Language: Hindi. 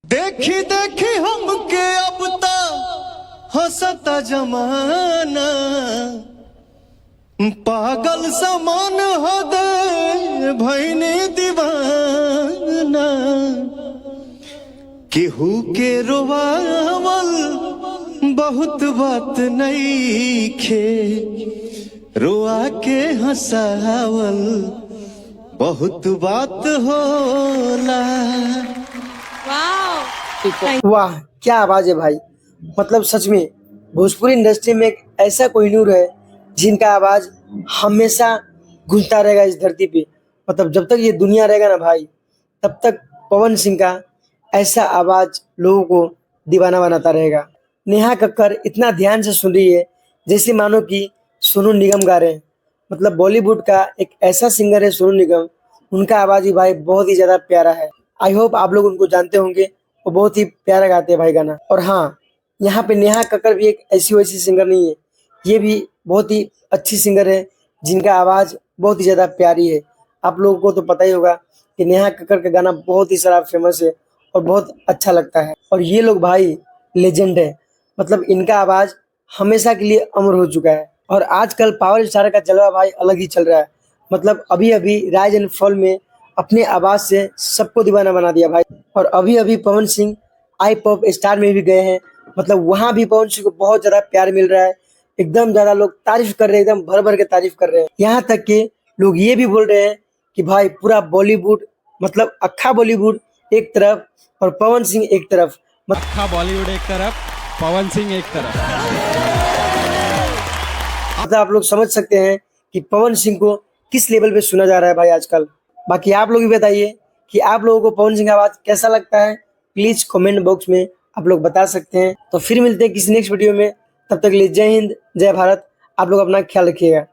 देखी देखी हमके अब ता हंसता जमाना, पागल समान हो दे भैने दीवाना। केहू के रोवावल बहुत बात नहीं खे, रोआ के हंसावल बहुत बात होला। वाह क्या आवाज है भाई। मतलब सच में भोजपुरी इंडस्ट्री में एक ऐसा कोहिनूर है जिनका आवाज हमेशा गूंजता रहेगा इस धरती पे। मतलब जब तक ये दुनिया रहेगा ना भाई, तब तक पवन सिंह का ऐसा आवाज लोगों को दीवाना बनाता रहेगा। नेहा कक्कर इतना ध्यान से सुन रही है जैसे मानो कि सोनू निगम गा रहे हैं। मतलब बॉलीवुड का एक ऐसा सिंगर है सोनू निगम, उनका आवाज ही भाई बहुत ही ज्यादा प्यारा है। आई होप आप लोग उनको जानते होंगे, वो बहुत ही प्यारा गाते हैं भाई गाना। और हाँ, यहाँ पे नेहा कक्कर भी एक ऐसी वैसी सिंगर नहीं है, ये भी बहुत ही अच्छी सिंगर है जिनका आवाज बहुत ही ज्यादा प्यारी है। आप लोगों को तो पता ही होगा कि नेहा कक्कर का गाना बहुत ही सारा फेमस है और बहुत अच्छा लगता है। और ये लोग भाई लेजेंड है, मतलब इनका आवाज हमेशा के लिए अमर हो चुका है। और आजकल पावर स्टार का जलवा भाई अलग ही चल रहा है। मतलब अभी अभी राइज एंड फॉल में अपने आवाज से सबको दीवाना बना दिया भाई। और अभी अभी पवन सिंह आई पॉप स्टार में भी गए हैं। मतलब वहां भी पवन सिंह को बहुत ज्यादा प्यार मिल रहा है, एकदम ज्यादा लोग तारीफ कर रहे हैं, एकदम भर भर के तारीफ कर रहे हैं। यहाँ तक कि लोग ये भी बोल रहे हैं कि भाई पूरा बॉलीवुड, मतलब अक्खा बॉलीवुड एक तरफ और पवन सिंह एक तरफ। अक्खा बॉलीवुड एक तरफ, पवन सिंह एक तरफ। मतलब आप लोग समझ सकते हैं कि पवन सिंह को किस लेवल पे सुना जा रहा है भाई आजकल। बाकी आप लोग भी बताइए कि आप लोगों को पवन सिंह का आवाज कैसा लगता है, प्लीज कमेंट बॉक्स में आप लोग बता सकते हैं। तो फिर मिलते हैं किसी नेक्स्ट वीडियो में, तब तक के लिए जय हिंद जय भारत। आप लोग अपना ख्याल रखिएगा।